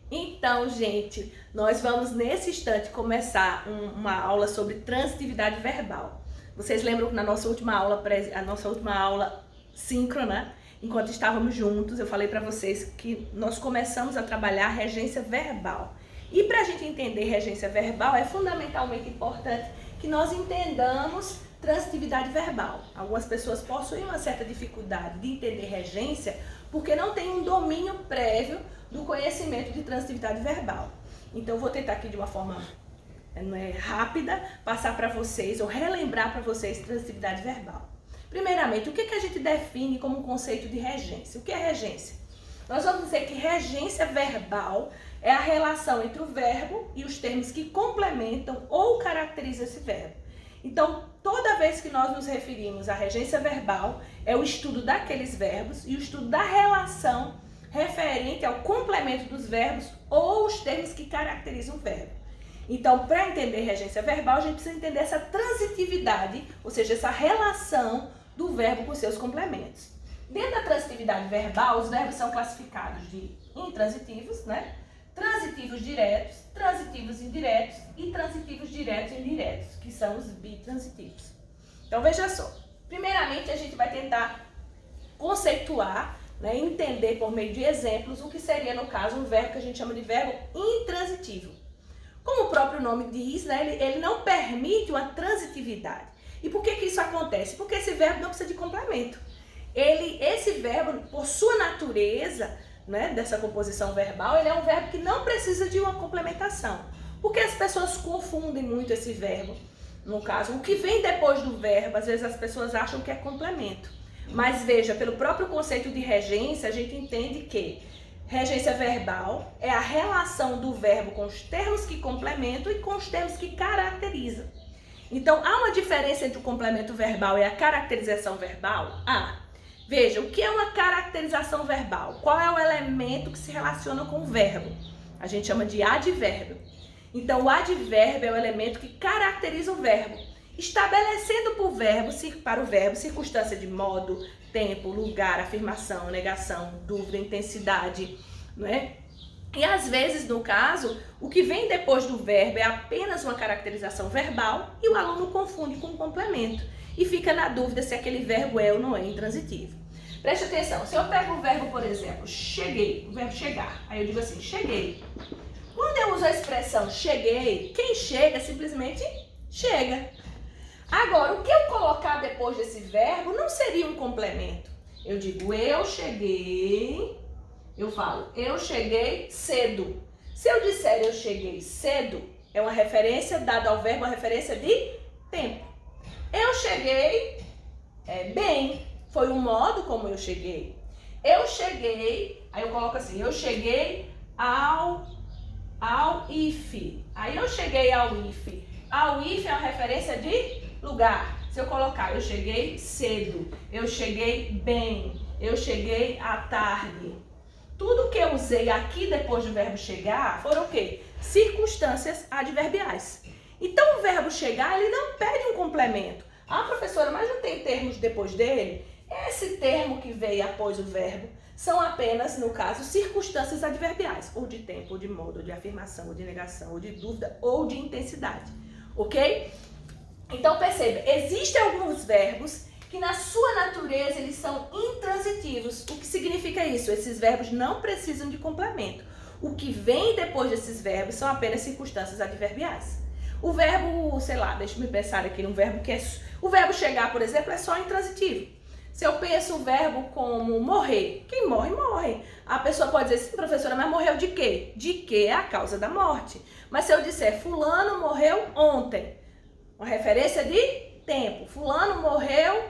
Então, gente, nós vamos nesse instante começar uma aula sobre transitividade verbal. Vocês lembram que na nossa última aula síncrona, enquanto estávamos juntos, eu falei para vocês que nós começamos a trabalhar regência verbal. E para a gente entender regência verbal, é fundamentalmente importante que nós entendamos transitividade verbal. Algumas pessoas possuem uma certa dificuldade de entender regência porque não tem um domínio prévio do conhecimento de transitividade verbal. Então eu vou tentar aqui de uma forma rápida passar para vocês ou relembrar para vocês transitividade verbal. Primeiramente, o que a gente define como conceito de regência? O que é regência? Nós vamos dizer que regência verbal é a relação entre o verbo e os termos que complementam ou caracterizam esse verbo. Então, toda vez que nós nos referimos à regência verbal, é o estudo daqueles verbos e o estudo da relação referente ao complemento dos verbos ou os termos que caracterizam o verbo. Então, para entender regência verbal, a gente precisa entender essa transitividade, ou seja, essa relação do verbo com seus complementos. Dentro da transitividade verbal, os verbos são classificados de intransitivos, transitivos diretos, transitivos indiretos e transitivos diretos e indiretos, que são os bitransitivos. Então, veja só. Primeiramente, a gente vai tentar conceituar, entender por meio de exemplos o que seria, no caso, um verbo que a gente chama de verbo intransitivo. Como o próprio nome diz, ele não permite uma transitividade. E por que isso acontece? Porque esse verbo não precisa de complemento. Esse verbo, por sua natureza, dessa composição verbal, ele é um verbo que não precisa de uma complementação. Porque as pessoas confundem muito esse verbo. No caso, o que vem depois do verbo, às vezes as pessoas acham que é complemento. Mas veja, pelo próprio conceito de regência, a gente entende que regência verbal é a relação do verbo com os termos que complementam e com os termos que caracterizam. Então, há uma diferença entre o complemento verbal e a caracterização verbal? Veja, o que é uma caracterização verbal? Qual é o elemento que se relaciona com o verbo? A gente chama de advérbio. Então, o advérbio é o elemento que caracteriza o verbo, estabelecendo para o verbo circunstância de modo, tempo, lugar, afirmação, negação, dúvida, intensidade, E às vezes, no caso, o que vem depois do verbo é apenas uma caracterização verbal e o aluno confunde com um complemento e fica na dúvida se aquele verbo é ou não é intransitivo. Preste atenção, se eu pego o verbo, por exemplo, cheguei, o verbo chegar, aí eu digo assim, cheguei. Quando eu uso a expressão cheguei, quem chega simplesmente chega. Agora, o que eu colocar depois desse verbo não seria um complemento. Eu digo eu cheguei, eu falo eu cheguei cedo. Se eu disser eu cheguei cedo, é uma referência dada ao verbo, uma referência de tempo. Eu cheguei bem, foi o modo como eu cheguei. Eu cheguei, aí eu coloco assim, eu cheguei ao IFE. Aí eu cheguei ao IFE. Ao IFE é uma referência de lugar. Se eu colocar eu cheguei cedo, eu cheguei bem, eu cheguei à tarde. Tudo que eu usei aqui depois do verbo chegar foram o quê? Circunstâncias adverbiais. Então o verbo chegar, ele não pede um complemento. Professora, mas não tem termos depois dele? Esse termo que veio após o verbo são apenas, no caso, circunstâncias adverbiais, ou de tempo, ou de modo, ou de afirmação, ou de negação, ou de dúvida, ou de intensidade, ok? Então perceba, existem alguns verbos que na sua natureza eles são intransitivos. O que significa isso? Esses verbos não precisam de complemento. O que vem depois desses verbos são apenas circunstâncias adverbiais. O verbo, deixa eu pensar aqui num verbo que é... O verbo chegar, por exemplo, é só intransitivo. Se eu penso o verbo como morrer, quem morre, morre. A pessoa pode dizer, sim, professora, mas morreu de quê? De quê é a causa da morte. Mas se eu disser, fulano morreu ontem, uma referência de tempo. Fulano morreu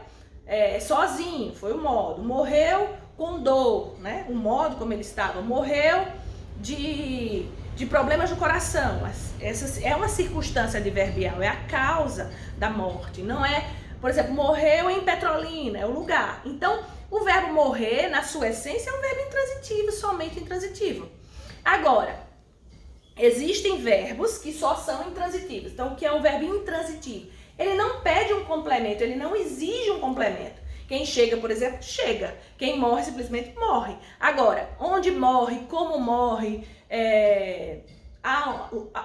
sozinho, foi o modo. Morreu com dor, o modo como ele estava. Morreu de problemas do coração. Essa é uma circunstância adverbial, é a causa da morte. Não é, por exemplo, morreu em Petrolina, é o lugar. Então, o verbo morrer, na sua essência, é um verbo intransitivo, somente intransitivo. Agora, existem verbos que só são intransitivos. Então, o que é um verbo intransitivo? Ele não pede um complemento, ele não exige um complemento. Quem chega, por exemplo, chega. Quem morre, simplesmente morre. Agora, onde morre, como morre,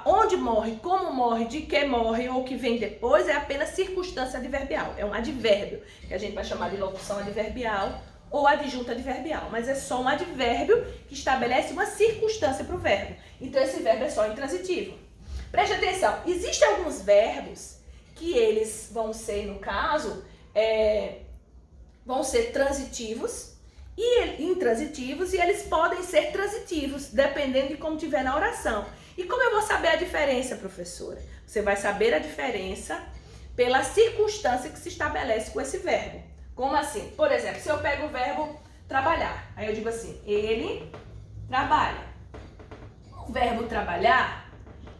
onde morre, como morre, de que morre ou que vem depois é apenas circunstância adverbial. É um advérbio, que a gente vai chamar de locução adverbial ou adjunto adverbial. Mas é só um advérbio que estabelece uma circunstância para o verbo. Então esse verbo é só intransitivo. Preste atenção, existem alguns verbos que eles vão ser, no caso, vão ser transitivos e intransitivos, e eles podem ser transitivos, dependendo de como tiver na oração. E como eu vou saber a diferença, professora? Você vai saber a diferença pela circunstância que se estabelece com esse verbo. Como assim? Por exemplo, se eu pego o verbo trabalhar, aí eu digo assim, ele trabalha. O verbo trabalhar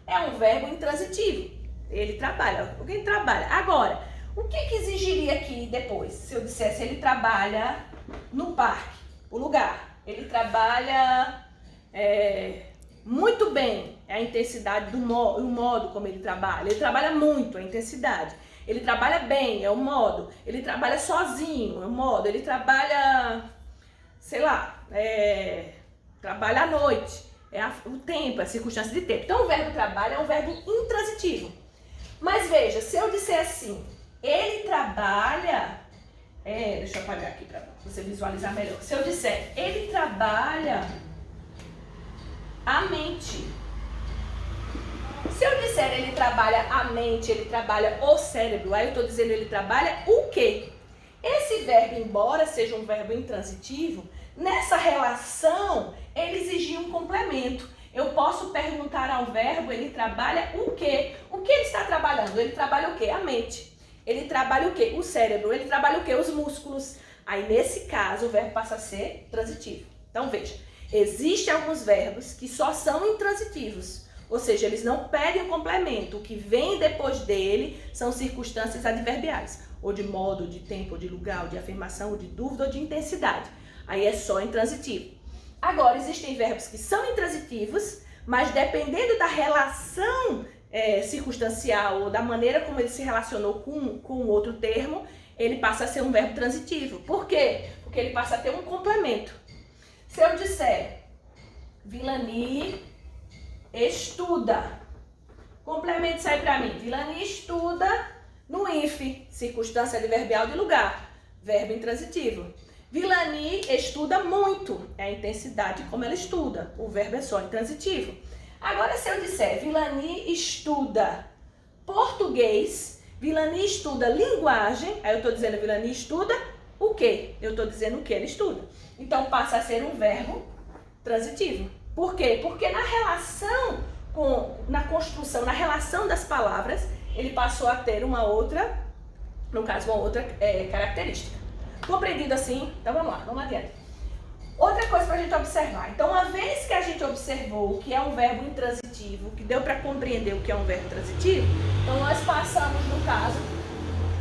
é um verbo intransitivo. Ele trabalha, alguém trabalha. Agora, o que exigiria aqui depois? Se eu dissesse ele trabalha no parque, o lugar. Ele trabalha muito bem, é a intensidade do o modo como ele trabalha. Ele trabalha muito, a intensidade. Ele trabalha bem, é o modo. Ele trabalha sozinho, é o modo. Ele trabalha, sei lá, trabalha à noite. É o tempo, a circunstância de tempo. Então o verbo trabalha é um verbo intransitivo. Mas veja, se eu disser assim, ele trabalha, deixa eu apagar aqui para você visualizar melhor. Se eu disser, ele trabalha a mente. Se eu disser ele trabalha a mente, ele trabalha o cérebro, aí eu estou dizendo ele trabalha o quê? Esse verbo, embora seja um verbo intransitivo, nessa relação ele exigia um complemento. Eu posso perguntar ao verbo, ele trabalha o quê? O que ele está trabalhando? Ele trabalha o quê? A mente. Ele trabalha o quê? O cérebro. Ele trabalha o quê? Os músculos. Aí, nesse caso, o verbo passa a ser transitivo. Então, veja, existem alguns verbos que só são intransitivos. Ou seja, eles não pedem o complemento. O que vem depois dele são circunstâncias adverbiais. Ou de modo, de tempo, ou de lugar, ou de afirmação, ou de dúvida, ou de intensidade. Aí é só intransitivo. Agora, existem verbos que são intransitivos, mas dependendo da relação circunstancial ou da maneira como ele se relacionou com outro termo, ele passa a ser um verbo transitivo. Por quê? Porque ele passa a ter um complemento. Se eu disser, Vilani estuda, complemento isso aí pra mim. Vilani estuda no INFE, circunstância adverbial de lugar, verbo intransitivo. Vilani estuda muito, é a intensidade como ela estuda, o verbo é só intransitivo. Agora, se eu disser Vilani estuda português, Vilani estuda linguagem, aí eu estou dizendo Vilani estuda o quê? Eu estou dizendo o que ele estuda. Então, passa a ser um verbo transitivo. Por quê? Porque na relação, na construção, na relação das palavras, ele passou a ter uma outra, no caso, uma outra característica. Compreendido assim? Então vamos lá, vamos adiante. Outra coisa para a gente observar. Então, uma vez que a gente observou o que é um verbo intransitivo, que deu para compreender o que é um verbo transitivo, então nós passamos, no caso,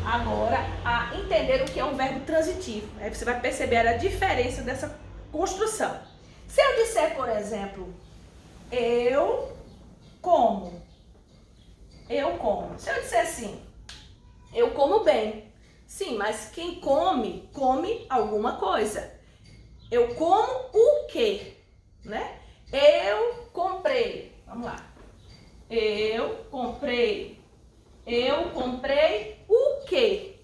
agora a entender o que é um verbo transitivo. Aí você vai perceber a diferença dessa construção. Se eu disser, por exemplo, eu como. Eu como. Se eu disser assim, eu como bem. Sim, mas quem come, come alguma coisa. Eu como o quê? Né? Eu comprei. Vamos lá. Eu comprei o quê?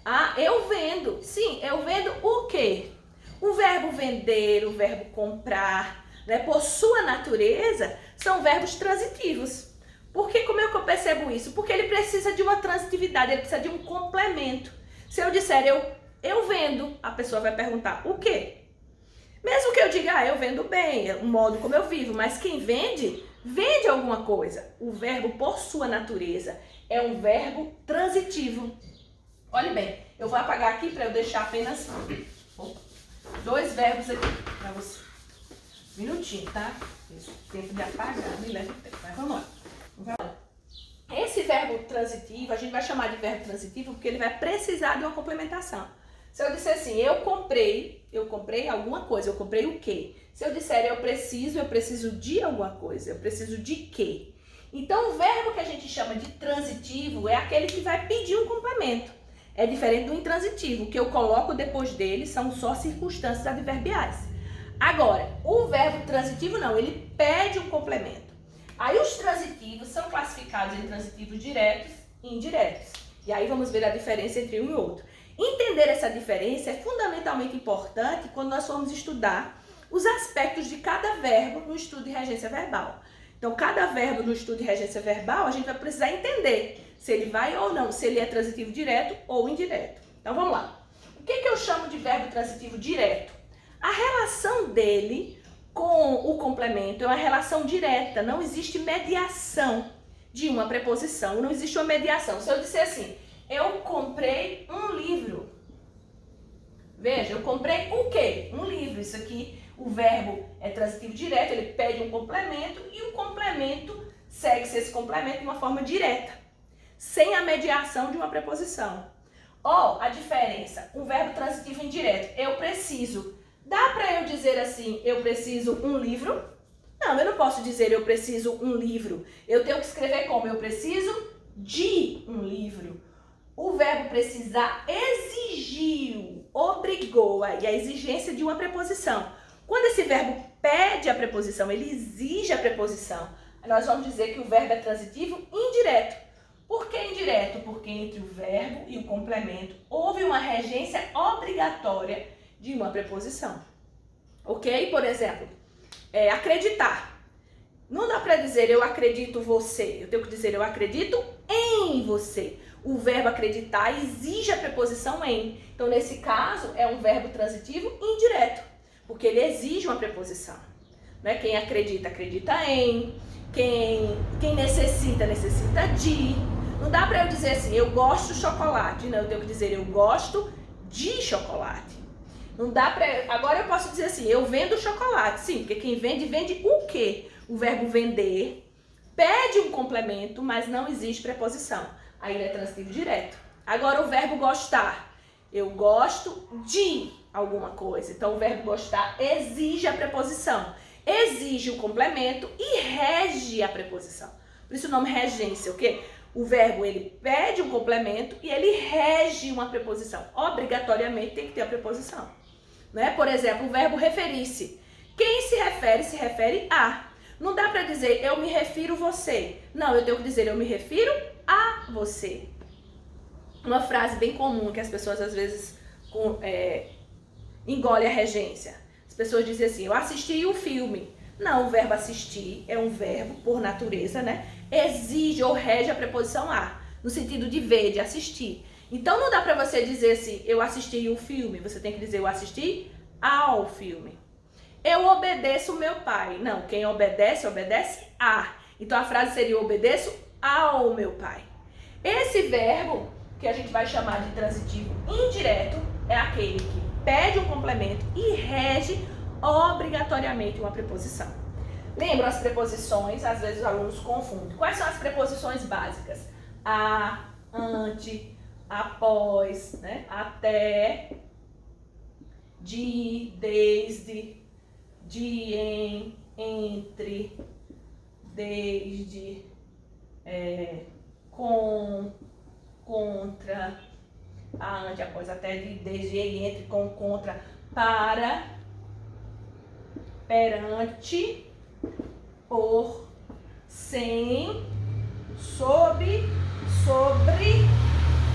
Ah, eu vendo. Sim, eu vendo o quê? O verbo vender, o verbo comprar, né, por sua natureza, são verbos transitivos. Porque como é que eu percebo isso? Porque ele precisa de uma transitividade, ele precisa de um complemento. Se eu disser eu vendo, a pessoa vai perguntar o quê? Mesmo que eu diga, eu vendo bem, é o modo como eu vivo, mas quem vende, vende alguma coisa. O verbo, por sua natureza, é um verbo transitivo. Olhe bem, eu vou apagar aqui para eu deixar apenas dois verbos aqui para você. Um minutinho, tá? Isso, tempo de apagar, me leva tempo, mas vamos lá. Esse verbo transitivo, a gente vai chamar de verbo transitivo porque ele vai precisar de uma complementação. Se eu disser assim, eu comprei alguma coisa, eu comprei o quê? Se eu disser eu preciso de alguma coisa, eu preciso de quê? Então o verbo que a gente chama de transitivo é aquele que vai pedir um complemento. É diferente do intransitivo. O que eu coloco depois dele são só circunstâncias adverbiais. Agora, o verbo transitivo não, ele pede um complemento. Aí os transitivos são classificados em transitivos diretos e indiretos. E aí vamos ver a diferença entre um e outro. Entender essa diferença é fundamentalmente importante quando nós formos estudar os aspectos de cada verbo no estudo de regência verbal. Então, cada verbo no estudo de regência verbal, a gente vai precisar entender se ele vai ou não, se ele é transitivo direto ou indireto. Então, vamos lá. O que eu chamo de verbo transitivo direto? A relação dele com o complemento é uma relação direta, não existe mediação de uma preposição, não existe uma mediação. Se eu disser assim, eu comprei um livro. Veja, eu comprei o quê? Um livro. Isso aqui, o verbo é transitivo direto, ele pede um complemento e o complemento segue-se esse complemento de uma forma direta, sem a mediação de uma preposição. Ó, a diferença, um verbo transitivo indireto, eu preciso. Dá para eu dizer assim, eu preciso um livro? Não, eu não posso dizer eu preciso um livro. Eu tenho que escrever como? Eu preciso de um livro. O verbo precisar exigiu, obrigou aí a exigência de uma preposição. Quando esse verbo pede a preposição, ele exige a preposição, nós vamos dizer que o verbo é transitivo indireto. Por que indireto? Porque entre o verbo e o complemento houve uma regência obrigatória de uma preposição. Ok? Por exemplo, acreditar. Não dá para dizer eu acredito você. Eu tenho que dizer eu acredito em você. O verbo acreditar exige a preposição em. Então, nesse caso, é um verbo transitivo indireto, porque ele exige uma preposição. Né? Quem acredita, acredita em. Quem necessita, necessita de. Não dá para eu dizer assim, eu gosto de chocolate. Não, eu tenho que dizer eu gosto de chocolate. Não dá para. Agora eu posso dizer assim, eu vendo chocolate. Sim, porque quem vende, vende o quê? O verbo vender pede um complemento, mas não existe preposição. Aí ele é transitivo direto. Agora o verbo gostar. Eu gosto de alguma coisa. Então o verbo gostar exige a preposição. Exige o complemento e rege a preposição. Por isso o nome regência, o quê? O verbo ele pede um complemento e ele rege uma preposição. Obrigatoriamente tem que ter a preposição. Né? Por exemplo, o verbo referir-se. Quem se refere a. Não dá para dizer eu me refiro você. Não, eu tenho que dizer eu me refiro a você. Uma frase bem comum que as pessoas às vezes engolem a regência. As pessoas dizem assim, eu assisti o filme. Não, o verbo assistir é um verbo, por natureza, né? Exige ou rege a preposição a, no sentido de ver, de assistir. Então não dá para você dizer assim, eu assisti o filme. Você tem que dizer eu assisti ao filme. Eu obedeço meu pai. Não, quem obedece, obedece a. Então a frase seria eu obedeço ao meu pai. Esse verbo, que a gente vai chamar de transitivo indireto, é aquele que pede um complemento e rege obrigatoriamente uma preposição. Lembram as preposições? Às vezes os alunos confundem. Quais são as preposições básicas? A, ante, após, né? Até, de, desde, de, em, entre, desde, com, contra, a, ante, após, até, de, desde, em, entre, com, contra, para, perante, por, sem, sob, sobre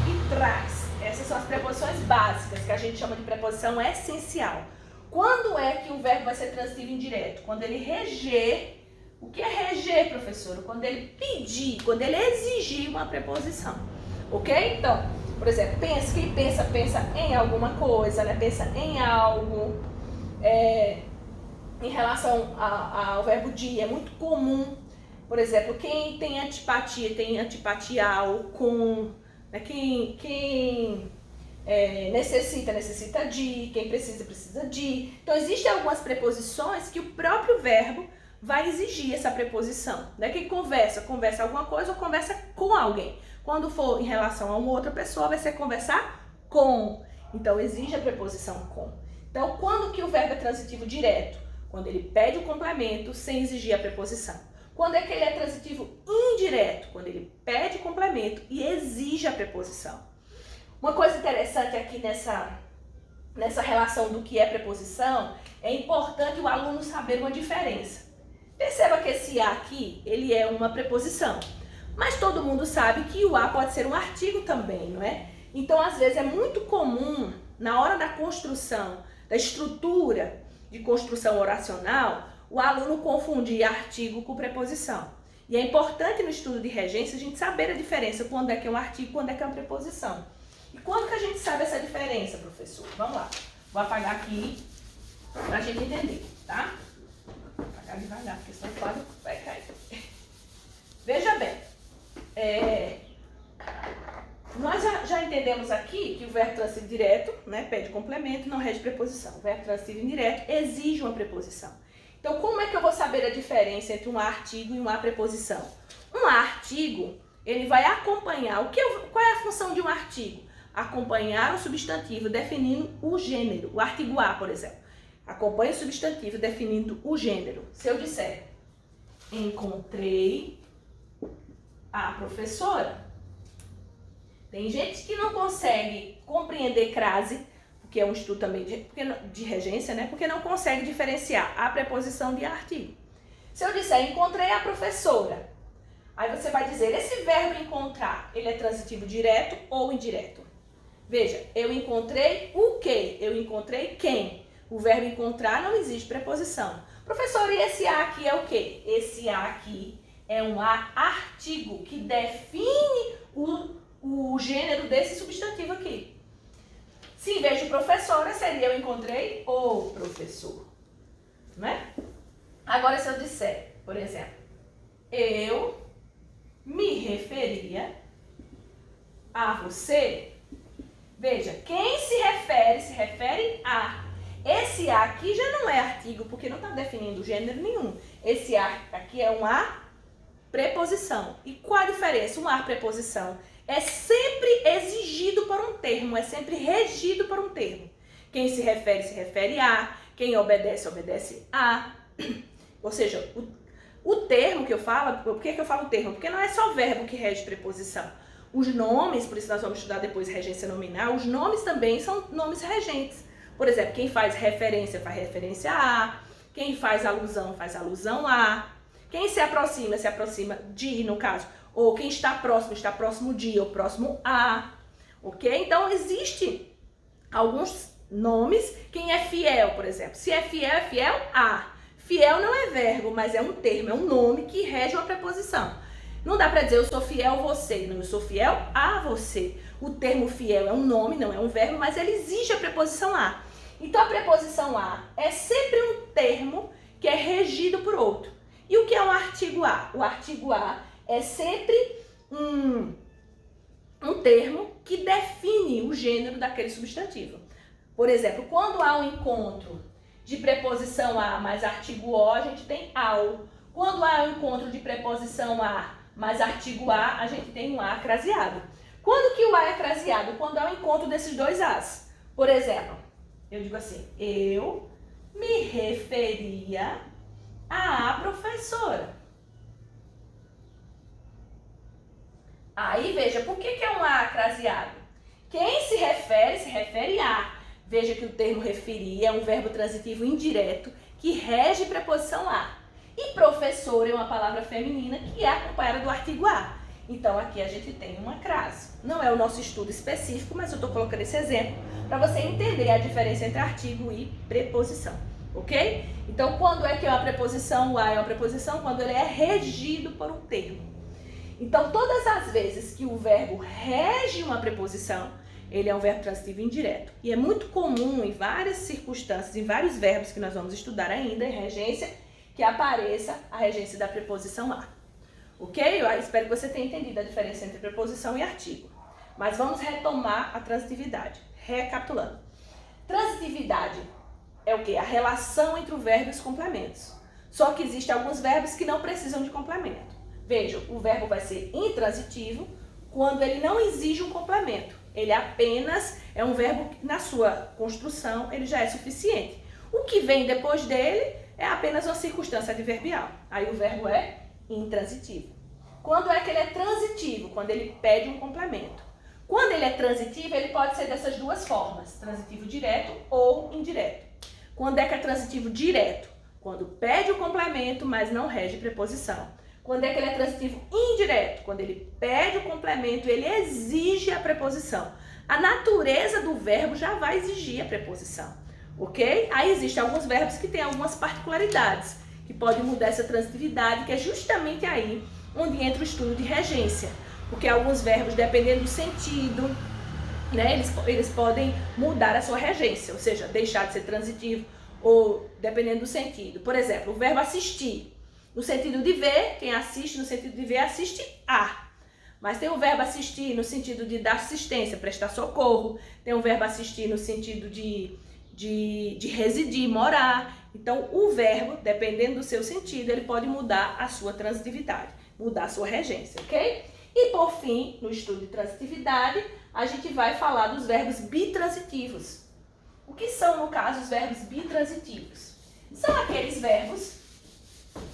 e traz. Essas são as preposições básicas, que a gente chama de preposição essencial. Quando é que o verbo vai ser transitivo indireto? Quando ele reger. O que é reger, professor? Quando ele pedir, quando ele exigir uma preposição. Ok? Então, por exemplo, quem pensa em alguma coisa, né? Pensa em algo. Em relação ao verbo de, é muito comum, por exemplo, quem tem antipatia ao, com, né? Quem necessita de, quem precisa de. Então, existem algumas preposições que o próprio verbo vai exigir essa preposição. Né? Quem conversa alguma coisa ou conversa com alguém. Quando for em relação a uma outra pessoa, vai ser conversar com. Então, exige a preposição com. Então, quando que o verbo é transitivo direto? Quando ele pede o complemento sem exigir a preposição. Quando é que ele é transitivo indireto? Quando ele pede o complemento e exige a preposição. Uma coisa interessante aqui nessa relação do que é preposição, é importante o aluno saber uma diferença. Perceba que esse a aqui, ele é uma preposição. Mas todo mundo sabe que o a pode ser um artigo também, não é? Então, às vezes, é muito comum, na hora da construção, da estrutura de construção oracional, o aluno confundir artigo com preposição. E é importante no estudo de regência a gente saber a diferença, quando é que é um artigo e quando é que é uma preposição. E quando que a gente sabe essa diferença, professor? Vamos lá. Vou apagar aqui para a gente entender, tá? Vou apagar devagar, porque senão o quadro vai cair. Veja bem, nós já entendemos aqui que o verbo transitivo direto, né, pede complemento, não rege preposição. O verbo transitivo indireto exige uma preposição. Então, como é que eu vou saber a diferença entre um artigo e uma preposição? Um artigo, ele vai acompanhar, qual é a função de um artigo? Acompanhar o substantivo definindo o gênero. O artigo a, por exemplo, acompanha o substantivo definindo o gênero. Se eu disser, encontrei a professora. Tem gente que não consegue compreender crase, que é um estudo também de regência, né? Porque não consegue diferenciar a preposição de artigo. Se eu disser, encontrei a professora, aí você vai dizer, esse verbo encontrar, ele é transitivo direto ou indireto? Veja, eu encontrei o quê? Eu encontrei quem? O verbo encontrar não existe preposição. Professor, e esse a aqui é o quê? Esse a aqui é um artigo que define o gênero desse substantivo aqui. Se em vez de professora, seria eu encontrei o professor, né? Agora, se eu disser, por exemplo, eu me referia a você, veja, quem se refere a. Esse a aqui já não é artigo, porque não está definindo gênero nenhum. Esse a aqui é uma preposição. E qual a diferença? Um a preposição é sempre exigido por um termo, é sempre regido por um termo. Quem se refere a, quem obedece, obedece a. Ou seja, o termo que eu falo, por que eu falo termo? Porque não é só verbo que rege preposição. Os nomes, por isso nós vamos estudar depois regência nominal, os nomes também são nomes regentes. Por exemplo, quem faz referência a, quem faz alusão a, quem se aproxima de, no caso, ou quem está próximo de ou próximo a, ok? Então, existe alguns nomes, quem é fiel, por exemplo. Se é fiel a. Fiel não é verbo, mas é um termo, é um nome que rege uma preposição. Não dá para dizer eu sou fiel a você, não, eu sou fiel a você. O termo fiel é um nome, não é um verbo, mas ele exige a preposição a. Então, a preposição a é sempre um termo que é regido por outro. E o que é um artigo a? O artigo a é sempre um termo que define o gênero daquele substantivo. Por exemplo, quando há um encontro de preposição a mais artigo o, a gente tem ao. Quando há um encontro de preposição a mais artigo a gente tem um a craseado. Quando que o a é craseado? Quando há o encontro desses dois as. Por exemplo, eu digo assim, eu me referia à professora. Aí, veja, por que é um a craseado? Quem se refere a. Veja que o termo referir é um verbo transitivo indireto que rege preposição a. E professor é uma palavra feminina que é acompanhada do artigo a. Então, aqui a gente tem uma crase. Não é o nosso estudo específico, mas eu estou colocando esse exemplo para você entender a diferença entre artigo e preposição, ok? Então, quando é que é uma preposição? O a é uma preposição quando ele é regido por um termo. Então, todas as vezes que o verbo rege uma preposição, ele é um verbo transitivo indireto. E é muito comum em várias circunstâncias, em vários verbos que nós vamos estudar ainda em regência, que apareça a regência da preposição a. Ok? Eu espero que você tenha entendido a diferença entre preposição e artigo. Mas vamos retomar a transitividade. Recapitulando. Transitividade é o quê? A relação entre o verbo e os complementos. Só que existem alguns verbos que não precisam de complemento. Veja, o verbo vai ser intransitivo quando ele não exige um complemento. Ele apenas é um verbo que, na sua construção, ele já é suficiente. O que vem depois dele é apenas uma circunstância adverbial. Aí o verbo é intransitivo. Quando é que ele é transitivo? Quando ele pede um complemento. Quando ele é transitivo, ele pode ser dessas duas formas, transitivo direto ou indireto. Quando é que é transitivo direto? Quando pede o complemento, mas não rege preposição. Quando é que ele é transitivo indireto? Quando ele pede o complemento, ele exige a preposição. A natureza do verbo já vai exigir a preposição, ok? Aí existem alguns verbos que têm algumas particularidades, que podem mudar essa transitividade, que é justamente aí onde entra o estudo de regência. Porque alguns verbos, dependendo do sentido, né, eles podem mudar a sua regência, ou seja, deixar de ser transitivo ou dependendo do sentido. Por exemplo, o verbo assistir. No sentido de ver, quem assiste, no sentido de ver, assiste a. Mas tem o verbo assistir no sentido de dar assistência, prestar socorro. Tem o verbo assistir no sentido de residir, morar. Então, o verbo, dependendo do seu sentido, ele pode mudar a sua transitividade, mudar a sua regência, ok? E, por fim, no estudo de transitividade, a gente vai falar dos verbos bitransitivos. O que são, no caso, os verbos bitransitivos? São aqueles verbos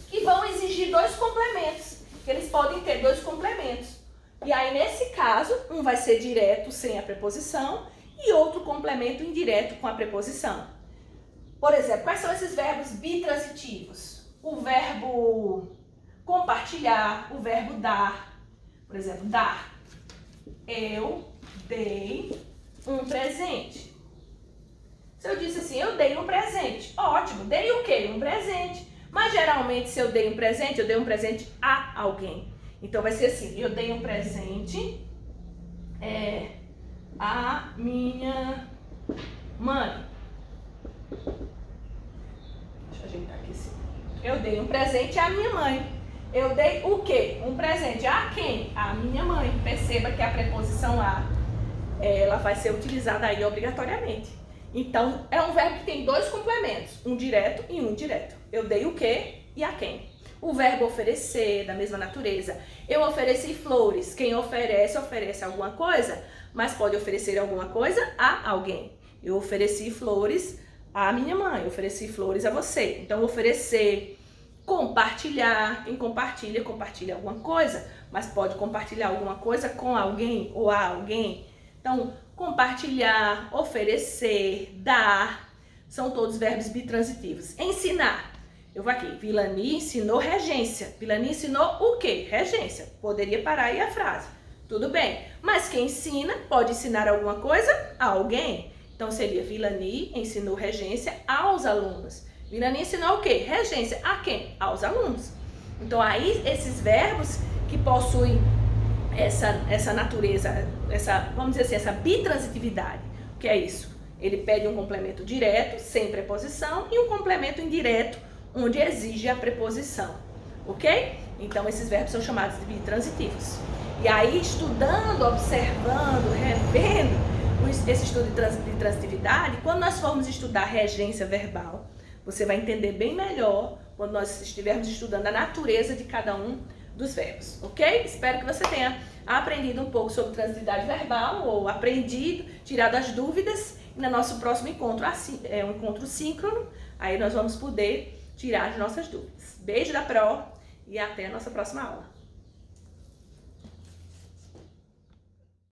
que vão exigir dois complementos, que eles podem ter dois complementos. E aí, nesse caso, um vai ser direto sem a preposição e outro complemento indireto com a preposição. Por exemplo, quais são esses verbos bitransitivos? O verbo compartilhar, o verbo dar. Por exemplo, dar. Eu dei um presente. Se eu disse assim, eu dei um presente, ótimo, dei o quê? Um presente. Mas geralmente, se eu dei um presente a alguém. Então vai ser assim, eu dei um presente a minha mãe. Deixa eu ajeitar aqui assim. Eu dei um presente à minha mãe. Eu dei o quê? Um presente a quem? A minha mãe. Perceba que a preposição a, ela vai ser utilizada aí obrigatoriamente. Então, é um verbo que tem dois complementos, um direto e um indireto. Eu dei o quê e a quem. O verbo oferecer, da mesma natureza. Eu ofereci flores. Quem oferece, oferece alguma coisa, mas pode oferecer alguma coisa a alguém. Eu ofereci flores à minha mãe, eu ofereci flores a você. Então, oferecer, compartilhar. Quem compartilha, compartilha alguma coisa, mas pode compartilhar alguma coisa com alguém ou a alguém. Então, compartilhar, oferecer, dar, são todos verbos bitransitivos. Ensinar. Eu vou aqui, Vilani ensinou regência. Vilani ensinou o quê? Regência. Poderia parar aí a frase. Tudo bem. Mas quem ensina pode ensinar alguma coisa a alguém. Então seria Vilani ensinou regência aos alunos. Vilani ensinou o quê? Regência a quem? Aos alunos. Então aí esses verbos que possuem essa natureza, vamos dizer assim, essa bitransitividade. O que é isso? Ele pede um complemento direto, sem preposição, e um complemento indireto, onde exige a preposição, ok? Então, esses verbos são chamados de bitransitivos. E aí, estudando, observando, revendo esse estudo de transitividade, quando nós formos estudar regência verbal, você vai entender bem melhor quando nós estivermos estudando a natureza de cada um dos verbos, ok? Espero que você tenha aprendido um pouco sobre transitividade verbal, ou aprendido, tirado as dúvidas, e no nosso próximo encontro, um encontro síncrono, aí nós vamos poder tirar as nossas dúvidas. Beijo da Pro e até a nossa próxima aula.